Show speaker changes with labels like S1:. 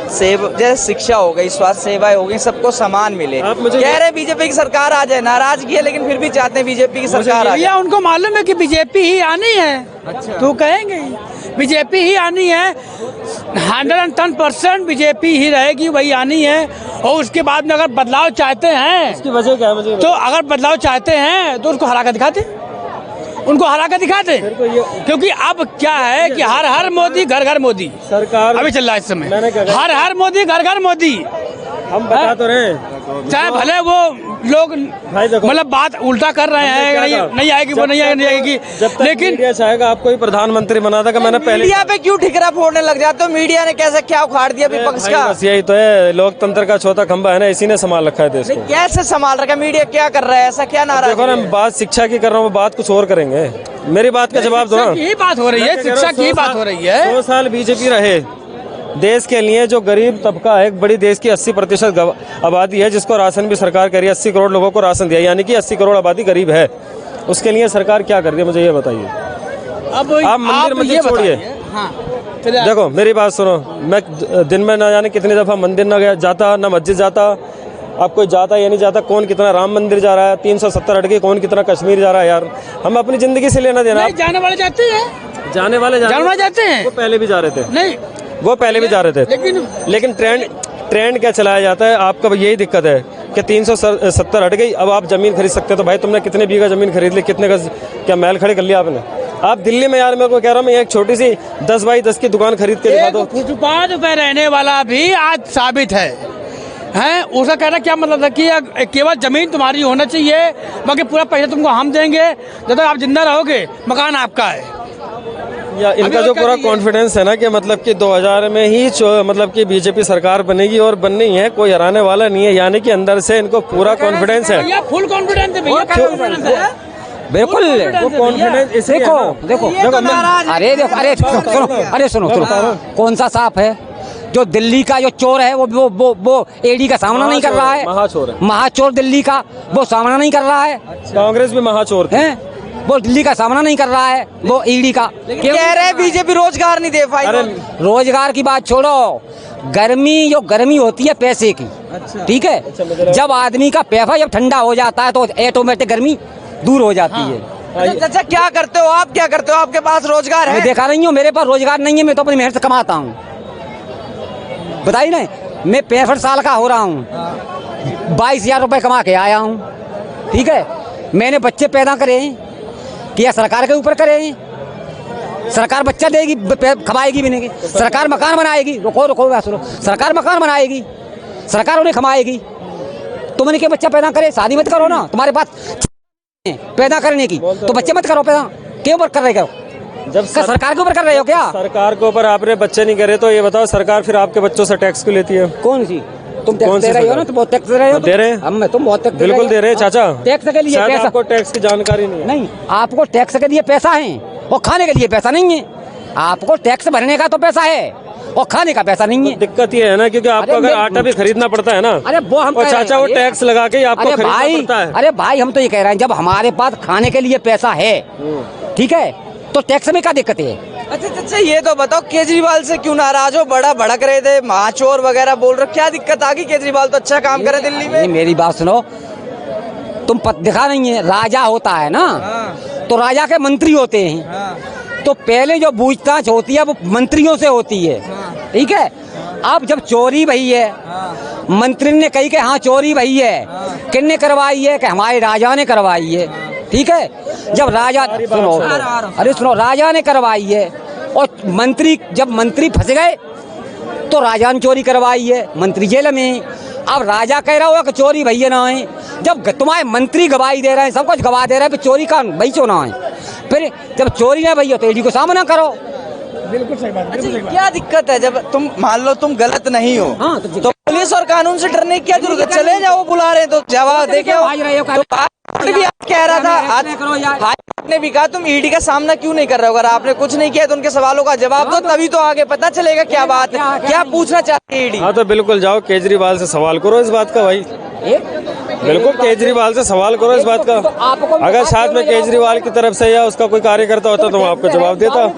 S1: जैसे शिक्षा हो गई, स्वास्थ्य सेवाएं हो गई, सबको समान मिले। कह रहे बीजेपी की सरकार आ जाए, नाराजगी है लेकिन फिर भी चाहते हैं बीजेपी की सरकार आ जाए।
S2: उनको मालूम है कि बीजेपी ही आनी है। अच्छा। तो कहेंगे बीजेपी ही आनी है, 110% बीजेपी ही रहेगी, वही आनी है। और उसके बाद में अगर बदलाव चाहते हैं,
S3: इसकी वजह क्या है मुझे?
S2: तो अगर बदलाव चाहते हैं तो उसको हरा कर दिखाते, उनको हरा कर दिखाते। क्योंकि अब क्या है कि हर हर मोदी घर घर मोदी
S3: सरकार
S2: अभी चल रहा है इस समय। हर हर मोदी घर घर मोदी।
S3: हम बता तो रहे हैं,
S2: चाहे भले वो लोग मतलब बात उल्टा कर रहे हैं, नहीं आएगी वो नहीं आएगी, लेकिन
S3: मीडिया चाहेगा आपको ही प्रधानमंत्री बना था। मैंने पहले
S1: मीडिया पे क्यों ठिकरा फोड़ने लग जाते हो? मीडिया ने कैसे क्या उखाड़ दिया विपक्ष का?
S3: बस यही तो है, लोकतंत्र का चौथा खंभा है ना, इसी ने संभाल रखा है देश को।
S1: कैसे संभाल रखा? मीडिया क्या कर रहा है? ऐसा क्या नारा?
S3: देखो ना, बात शिक्षा की कर रहा हूँ, बात कुछ और करेंगे। मेरी बात का जवाब दो ना।
S2: यही बात हो रही है, शिक्षा की बात हो रही है।
S3: 100 साल बीजेपी रहे, देश के लिए जो गरीब तबका है, बड़ी देश की 80% आबादी है जिसको राशन भी सरकार कर रही है। 80 करोड़ लोगों को राशन दिया, यानी कि 80 करोड़ आबादी गरीब है। उसके लिए सरकार क्या कर रही है मुझे ये बताइए।
S2: अब
S3: आप मंदिर छोड़िए।
S2: हाँ,
S3: देखो मेरी बात सुनो, मैं दिन में ना जाने कितनी दफा मंदिर ना गया जाता, ना मस्जिद जाता। अब कोई जाता या नहीं जाता, कौन कितना राम मंदिर जा रहा है, 370 हट के कौन कितना कश्मीर जा रहा है। यार हम अपनी जिंदगी से लेना देना।
S2: जाने वाले जाते हैं,
S3: जाने वाले
S2: जाते हैं।
S3: वो पहले भी जा रहे थे,
S2: नहीं
S3: वो पहले भी जा रहे थे, लेकिन ट्रेंड क्या चलाया जाता है। आपका यही दिक्कत है कि 370 हट गई, अब आप जमीन खरीद सकते हैं। तो भाई तुमने कितने बीघा जमीन खरीद ली, कितने का क्या महल खड़े कर लिया आपने? आप दिल्ली में, यार मैं को कह रहा हूँ, मैं एक छोटी सी 10 बाई 10 की दुकान खरीद के दिखा दो।
S2: फुटपाथ पे रहने वाला भी आज साबित है उसका कहना क्या मतलब था कि केवल जमीन तुम्हारी होना चाहिए, बाकी पूरा पैसा तुमको हम देंगे, जब तक आप जिंदा रहोगे मकान आपका है।
S3: या इनका जो पूरा कॉन्फिडेंस है ना कि मतलब कि 2000 में ही मतलब कि बीजेपी सरकार बनेगी और बननी है, कोई हराने वाला नहीं है, यानी कि अंदर से इनको पूरा कॉन्फिडेंस है।
S2: फुल कॉन्फिडेंस है भैया,
S4: बिल्कुल।
S3: कॉन्फिडेंस
S4: देखो अरे सुनो कौन सा सांप है जो दिल्ली का जो चोर है वो एडी का सामना नहीं कर रहा है। महाचोर दिल्ली का वो सामना नहीं कर रहा है।
S3: कांग्रेस भी महाचोर है,
S4: वो दिल्ली का सामना नहीं कर रहा है, वो ईडी का।
S1: कह रहे बीजेपी रोजगार नहीं दे पाई।
S4: रोजगार की बात छोड़ो, गर्मी होती है पैसे की। अच्छा। ठीक है, जब आदमी का पैसा जब ठंडा हो जाता है तो ऑटोमेटिक गर्मी दूर हो जाती है।
S1: अच्छा क्या करते हो आप? क्या करते हो? आपके पास रोजगार है?
S4: मैं देखा नहीं हूँ, मेरे पास रोजगार नहीं है, मैं तो अपनी मेहनत से कमाता हूँ। बताइए ना, मैं 65 साल का हो रहा हूँ, 22,000 रुपए कमा के आया हूँ। ठीक है, मैंने बच्चे पैदा करे क्या सरकार के ऊपर करें? सरकार बच्चा देगी, खवाएगी भी नहीं। सरकार मकान बनाएगी, रुको सुनो, सरकार मकान बनाएगी, सरकार उन्हें खवाएगी। तुमने क्या बच्चा पैदा करे? शादी मत करो ना, तुम्हारे पास पैदा करने की तो बच्चे मत करो पैदा। क्यों ऊपर कर रहे हो? जब सरकार के ऊपर कर रहे हो क्या?
S3: सरकार के ऊपर आपने बच्चे नहीं करे तो ये बताओ, सरकार फिर आपके बच्चों से टैक्स क्यों लेती है?
S4: कौन सी? तुम टैक्स दे रहे हो ना, तुम बहुत टैक्स दे रहे हो।
S3: दे रहे हैं,
S4: तुम बहुत टैक्स
S3: बिल्कुल दे रहे हैं चाचा।
S4: टैक्स के लिए पैसा,
S3: आपको टैक्स की जानकारी नहीं है।
S4: नहीं, आपको टैक्स के लिए पैसा है और खाने के लिए पैसा नहीं है। आपको टैक्स भरने का तो पैसा है और खाने का पैसा नहीं है।
S3: तो दिक्कत ये है ना, क्योंकि आपको अगर आटा भी खरीदना पड़ता है ना।
S4: अरे वो हम
S3: चाचा, वो टैक्स लगा के आपको खरीदना पड़ता है।
S4: अरे भाई, हम तो ये कह रहे हैं, जब हमारे पास खाने के लिए पैसा है, ठीक है, तो टैक्स में क्या दिक्कत है?
S1: अच्छा ये तो बताओ, केजरीवाल से क्यों नाराज हो? बड़ा भड़क रहे थे, महाचोर वगैरह बोल रहे, क्या दिक्कत आ गई? केजरीवाल तो अच्छा काम करे दिल्ली में।
S4: मेरी बात सुनो, तुम दिखा नहीं है, राजा होता है ना, तो राजा के मंत्री होते हैं। तो पहले जो पूछताछ होती है वो मंत्रियों से होती है। ठीक है, अब जब चोरी भई है, मंत्री ने कही कि हाँ चोरी भई है, किसने करवाई है? कि हमारे राजा ने करवाई है। ठीक है, जब राजा सुनो राजा ने करवाई है, और जब मंत्री फंस गए तो राजा ने चोरी करवाई है, मंत्री जेल में। अब राजा कह रहा होगा कि चोरी भैया ना है, जब तुम्हारे मंत्री गवाही दे रहे हैं, सब कुछ गवाह दे रहे हैं, चोरी का भाई चो ना है। फिर जब चोरी ना भैया तो ईडी को सामना करो।
S2: बिल्कुल सही बात।
S1: अच्छा, क्या दिक्कत है? जब तुम मान लो तुम गलत नहीं हो,
S4: हाँ,
S1: तो पुलिस और कानून से डरने की क्या जरूरत है? चले जाओ, बुला रहे तो जवाब देखे भी कह रहा था आज ने भी कहा, तुम ईडी का सामना क्यों नहीं कर रहे हो? अगर आपने कुछ नहीं किया तो उनके सवालों का जवाब दो, तभी तो आगे पता चलेगा क्या बात है, क्या पूछना चाहते हैं ईडी।
S3: हाँ तो बिल्कुल जाओ, केजरीवाल से सवाल करो इस बात का भाई। बिल्कुल केजरीवाल से सवाल करो इस बात का। अगर साथ में केजरीवाल की तरफ से या उसका कोई कार्यकर्ता होता तो मैं आपको जवाब देता।